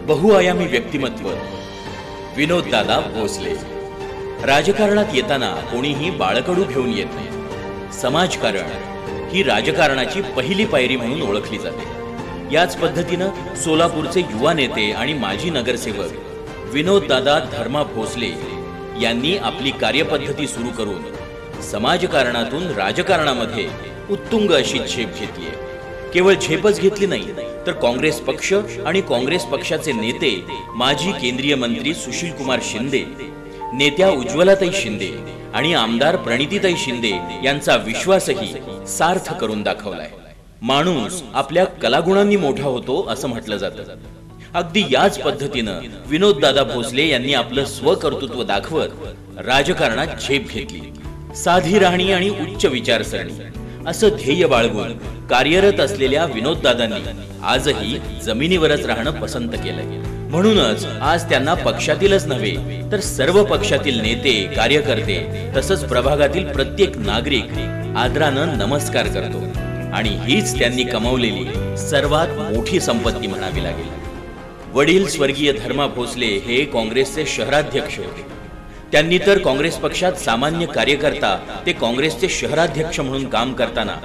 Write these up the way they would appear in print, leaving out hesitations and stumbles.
बहुआयामी व्यक्तिमत्व विनोददादा भोसले। राजकारणात येताना कोणीही बाळकडू घेऊन येत नाही। समाजकारण ही राजकारणाची पहिली पायरी म्हणून ओळखली जाते। याच पद्धतीनं सोलापूरचे युवा नेते आणि माजी नगरसेवक विनोददादा धर्मा भोसले यांनी आपली कार्यपद्धती सुरू करून समाजकारणातून राजकारणामध्ये उत्तुंग अशी झेप घेतली आहे। केवळ झेपच घेतली नाही तर काँग्रेस पक्ष आणि काँग्रेस पक्षाचे नेते माजी केंद्रीय मंत्री सुशील कुमार शिंदे, नेत्या उज्ज्वलाताई शिंदे आणि आमदार प्रणितीताई शिंदे यांचा विश्वासही सार्थ करून दाखवलाय। माणूस आपल्या कलागुणांनी मोठा होतो असं म्हटलं जातं। अगदी याच पद्धतीनं विनोददादा भोसले यांनी आपलं स्वकर्तृत्व दाखवत राजकारणात झेप घेतली। साधी राहणी आणि उच्च विचारसरणी असं ध्येय बाळगून कार्यरत असलेल्या विनोददादांनी आजही जमिनीवरच राहणं पसंत केलंय। म्हणूनच आज त्यांना पक्षातीलच नव्हे तर सर्व पक्षातील नेते, कार्यकर्ते तसंच प्रभागातील प्रत्येक नागरिक आदरानं नमस्कार करतो आणि हीच त्यांनी कमावलेली सर्वात मोठी संपत्ती म्हणावी लागेल। वडील स्वर्गीय धर्मा भोसले हे काँग्रेसचे शहराध्यक्ष होते। त्यांनी तर काँग्रेस पक्षात सामान्य कार्यकर्ता ते काँग्रेसचे शहराध्यक्ष म्हणून काम करताना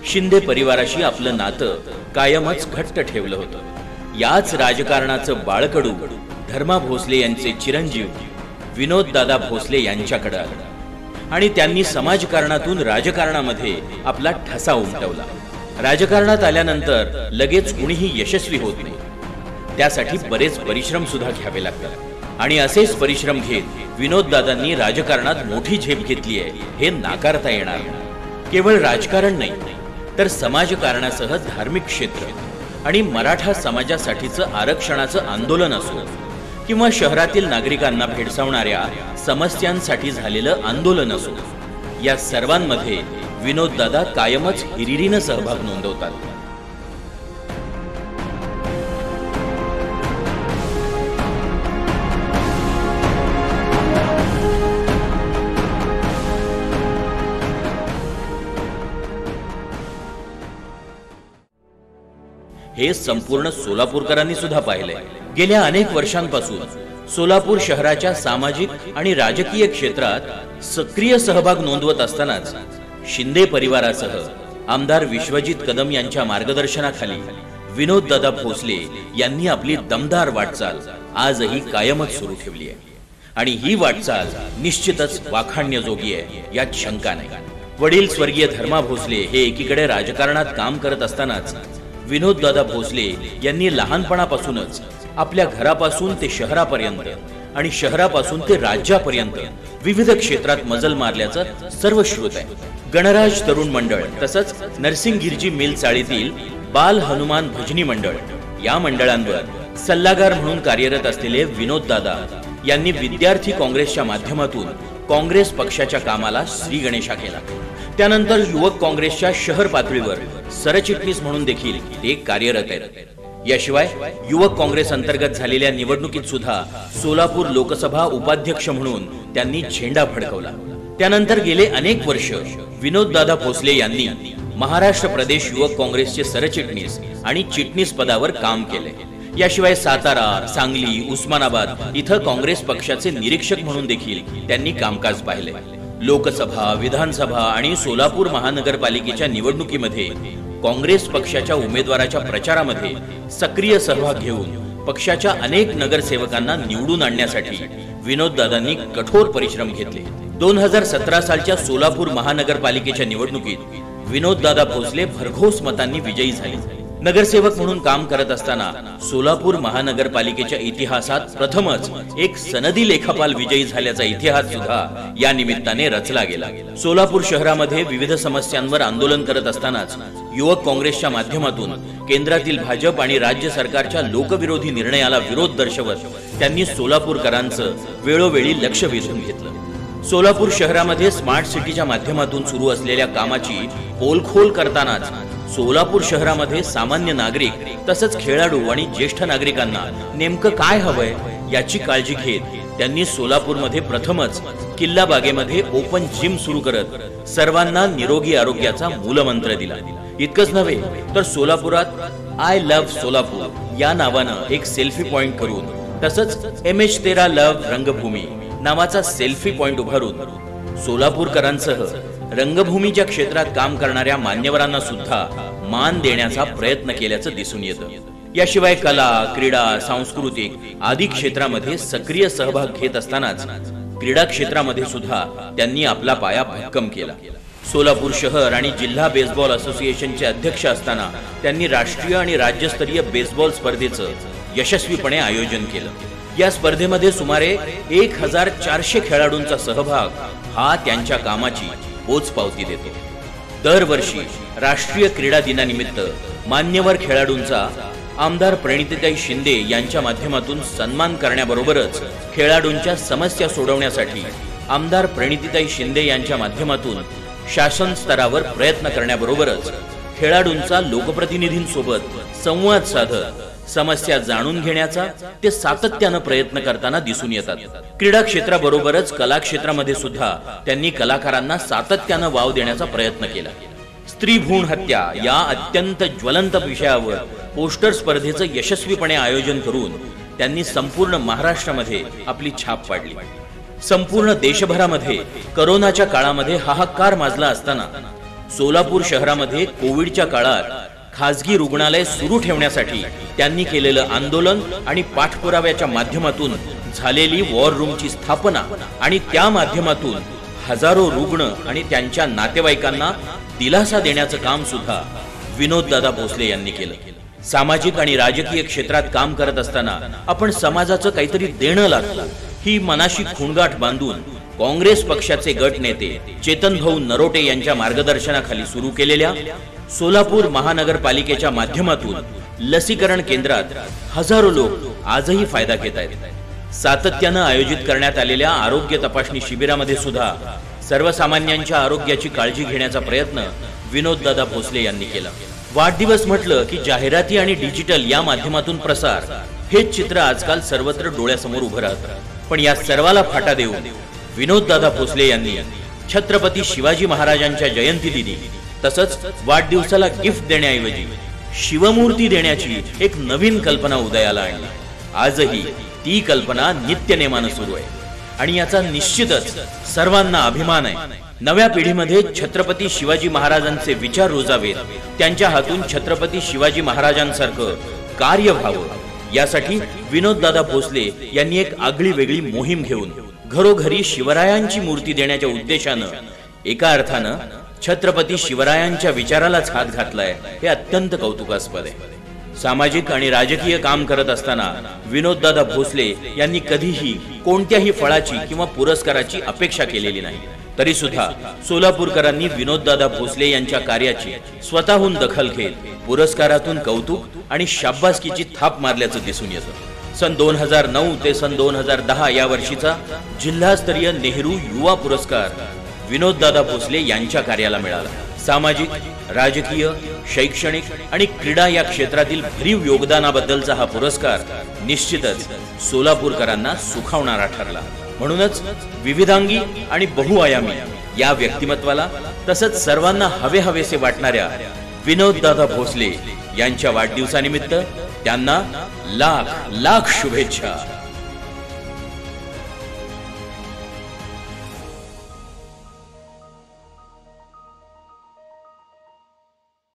शिंदे परिवाराशी आपलं नातं कायमच घट्ट ठेवलं होतं। याच राजकारणाचं बाळकडू धर्मा भोसले यांचे चिरंजीव विनोददादा भोसले यांच्याकडे आलं आणि त्यांनी समाजकारणातून राजकारणामध्ये आपला ठसा उमटवला। राजकारणात आल्यानंतर लगेच कुणीही यशस्वी होत नाही, त्यासाठी बरेच परिश्रम सुद्धा घ्यावे लागतात आणि असेच परिश्रम घेत विनोददादांनी राजकारणात मोठी झेप घेतली आहे हे नाकारता येणार नाही। केवळ राजकारण नाही तर समाजकारणासह धार्मिक क्षेत्र आणि मराठा समाजासाठीचं आरक्षणाचं आंदोलन असो किंवा शहरातील नागरिकांना भेडसावणाऱ्या समस्यांसाठी झालेलं आंदोलन असो, या सर्वांमध्ये विनोददादा कायमच हिरिरीनं सहभाग नोंदवतात। हे संपूर्ण सोलापूरकरांनी सुद्धा पाहिले। गेल्या अनेक वर्षांपासून सोलापूर शहराच्या सामाजिक आणि राजकीय क्षेत्रात सक्रिय सहभाग नोंदवत असतानाच शिंदे परिवारासह आमदार विश्वजित कदम यांच्या मार्गदर्शनाखाली विनोददादा भोसले यांनी आपली दमदार वाटचाल आजही कायमच सुरू ठेवली आहे आणि ही वाटचाल निश्चितच वाखाणण्याजोगी आहे, यात शंका नाही। वडील स्वर्गीय धर्मा भोसले हे एकीकडे राजकारणात काम करत असतानाच विनोददादा भोसले यांनी लहानपणापासूनच आपल्या घरापासून ते शहरापर्यंत आणि शहरापासून ते राज्यापर्यंत विविध क्षेत्रात मजल मारल्याचं सर्व श्रुत आहे। गणराज तरुण मंडळ तसंच नरसिंगगिरजी मिल चाळीतील बाल हनुमान भजनी मंडळ या मंडळांवर सल्लागार म्हणून कार्यरत असलेले विनोददादा यांनी विद्यार्थी काँग्रेसच्या माध्यमातून काँग्रेस पक्षाच्या कामाला श्रीगणेशा केला। त्यानंतर युवक काँग्रेसच्या शहर पातळीवर सरचिटणीस म्हणून देखील ते कार्यरत आहेत। याशिवाय युवक काँग्रेस अंतर्गत झालेल्या निवडणुकीत सुद्धा सोलापूर लोकसभा उपाध्यक्ष म्हणून त्यांनी झेंडा फडकवला। त्यानंतर गेले अनेक वर्ष विनोददादा भोसले यांनी महाराष्ट्र प्रदेश युवक काँग्रेसचे सरचिटणीस आणि चिटणीस पदावर काम केले। याशिवाय सातारा, सांगली, उस्मानाबाद इथं काँग्रेस पक्षाचे निरीक्षक म्हणून देखील त्यांनी कामकाज पाहिले। लोकसभा, विधानसभा आणि सोलापूर महानगरपालिकेच्या निवडणुकीमध्ये काँग्रेस पक्षाच्या उमेदवाराच्या प्रचारामध्ये सक्रिय सहभाग घेऊन पक्षाच्या अनेक नगरसेवकांना निवडून आणण्यासाठी विनोददादांनी कठोर परिश्रम घेतले। 2017 सालच्या सोलापूर महानगरपालिकेच्या निवडणुकीत विनोददादा भोसले भरघोस मतांनी विजयी झाले। नगरसेवक म्हणून काम करत असताना सोलापूर महानगरपालिकेच्या इतिहासात प्रथमच एक सनदी लेखापाल विजयी झाल्याचा इतिहास सुद्धा या निमित्ताने रचला गेला। सोलापूर शहरामध्ये विविध समस्यांवर आंदोलन करत असतानाच युवक काँग्रेसच्या माध्यमातून केंद्रातील भाजप आणि राज्य सरकारच्या लोकविरोधी निर्णयाला विरोध दर्शवत त्यांनी सोलापूरकरांचं वेळोवेळी लक्ष वेधून घेतलं। सोलापूर शहरामध्ये स्मार्ट सिटीच्या माध्यमातून सुरू असलेल्या कामाची पोलखोल करतानाच सोलापूर शहरामध्ये सामान्य नागरिक तसंच खेळाडू आणि ज्येष्ठ नागरिकांना नेमकं काय हवंय याची काळजी घेत त्यांनी सोलापूरमध्ये प्रथमच किल्ला बागेमध्ये ओपन जिम सुरू करत सर्वांना निरोगी आरोग्याचा मूलमंत्र दिला। इतकंच नव्हे तर सोलापुरात आय लव्ह सोलापूर या नावानं एक सेल्फी पॉइंट करून, तसंच MH13 लव्ह रंगभूमी नावाचा सेल्फी पॉइंट उभारून सोलापूरकरांसह रंगभूमीच्या क्षेत्रात काम करणाऱ्या मान्यवरांना सुद्धा मान देण्याचा प्रयत्न केल्याचं दिसून येतं. याशिवाय कला, क्रीडा, सांस्कृतिक आदी क्षेत्रामध्ये सक्रिय सहभाग घेत असतानाच क्रीडा क्षेत्रामध्ये सुद्धा त्यांनी आपला पाया भक्कम केला. सोलापूर शहर आणि जिल्हा बेसबॉल असोसिएशनचे अध्यक्ष असताना त्यांनी राष्ट्रीय आणि राज्यस्तरीय बेसबॉल स्पर्धेचं यशस्वीपणे आयोजन केलं. या स्पर्धेमध्ये सुमारे 1400 खेळाडूंचा सहभाग हा त्यांच्या कामाची पोचपावती देतो. दरवर्षी राष्ट्रीय क्रीडा दिनानिमित्त मान्यवर खेळाडूंचा आमदार प्रणितीताई शिंदे यांच्या माध्यमातून सन्मान करण्याबरोबरच खेळाडूंच्या समस्या सोडवण्यासाठी आमदार प्रणितीताई शिंदे यांच्या माध्यमातून शासन स्तरावर प्रयत्न करण्याबरोबरच खेळाडूंचा लोकप्रतिनिधींसोबत संवाद साधत समस्या जाणून घेण्याचा ते सातत्यानं प्रयत्न करताना दिसून येतात. क्रीडा क्षेत्राबरोबरच कला क्षेत्रामध्ये सुद्धा त्यांनी कलाकारांना सातत्यानं वाव देण्याचा प्रयत्न केला. स्त्री भ्रूण हत्या या अत्यंत ज्वलंत विषयावर पोस्टर स्पर्धेचं यशस्वीपणे आयोजन करून त्यांनी संपूर्ण महाराष्ट्रामध्ये आपली छाप पाडली. संपूर्ण देशभरामध्ये करोनाच्या काळामध्ये हाहाकार माजला असताना सोलापूर शहरामध्ये कोविडच्या काळात खासगी रुग्णालय सुरू ठेवण्यासाठी त्यांनी केलेलं आंदोलन आणि पाठपुराव्याच्या माध्यमातून झालेली वॉर रूमची स्थापना आणि त्या माध्यमातून हजारो रुग्ण आणि त्यांच्या नातेवाईकांना दिलासा देण्याचं काम सुद्धा विनोददादा भोसले यांनी केलं. सामाजिक आणि राजकीय क्षेत्रात काम करत असताना आपण समाजाचं काहीतरी देणं लागतं ही मनाशी खुणगाठ बांधून काँग्रेस पक्षाचे गट नेते चेतनभाऊ नरोटे यांच्या मार्गदर्शनाखाली सुरू केलेल्या सोलापूर महानगरपालिकेच्या माध्यमातून लसीकरण केंद्रात हजारो लोक आजही फायदा घेत आहेत. सातत्यानं आयोजित करण्यात आलेल्या आरोग्य तपासणी शिबिरामध्ये सुद्धा सर्वसामान्यांच्या आरोग्याची काळजी घेण्याचा प्रयत्न विनोददादा भोसले यांनी केला. वाढदिवस म्हटलं की जाहिराती आणि डिजिटल या माध्यमातून प्रसार हेच चित्र आजकाल सर्वत्र डोळ्यासमोर उभं राहतं. पण या सर्वाला फाटा देऊन विनोददादा भोसले यांनी छत्रपती शिवाजी महाराजांच्या जयंतीदिनी तसंच वाढदिवसाला गिफ्ट देण्याऐवजी शिवमूर्ती देण्याची एक नवीन कल्पना उदयाला आणली. आजही ती कल्पना नित्यनेमानं सुरू आहे आणि याचा निश्चितच सर्वांना अभिमान आहे. नव्या पिढीमध्ये छत्रपती शिवाजी महाराजांचे विचार रुजावेत, त्यांच्या हातून छत्रपती शिवाजी महाराजांसारखं कार्य व्हावं यासाठी विनोददादा भोसले यांनी एक आगळी वेगळी मोहीम घेऊन घरोघरी शिवरायांची मूर्ती देण्याच्या उद्देशानं एका अर्थानं छत्रपती शिवरायांच्या विचारालाच हात घातलाय हे अत्यंत कौतुकास्पद आहे. सामाजिक आणि राजकीय काम करत असताना विनोददादा भोसले यांनी कधीही कोणत्याही फळाची किंवा पुरस्काराची अपेक्षा केलेली नाही. तरी सुद्धा सोलापूरकरांनी विनोददादा भोसले यांच्या कार्याची स्वतःहून दखल घेत पुरस्कारातून कौतुक आणि शाबासकीची थाप मारल्याचं दिसून येतं. सन 2009 ते सन 2010 या वर्षीचा जिल्हास्तरीय नेहरू युवा पुरस्कार विनोददादा भोसले यांच्या कार्याला मिळाला. सामाजिक, राजकीय, शैक्षणिक आणि क्रीडा या क्षेत्रातील भरीव योगदानाबद्दलचा हा पुरस्कार निश्चितच सोलापूरकरांना सुखावणारा ठरला. म्हणूनच विविधांगी आणि बहुआयामी या व्यक्तिमत्वाला तसंच सर्वांना हवेहवेसे वाटणाऱ्या विनोददादा भोसले यांच्या वाढदिवसानिमित्त त्यांना लाख लाख शुभेच्छा.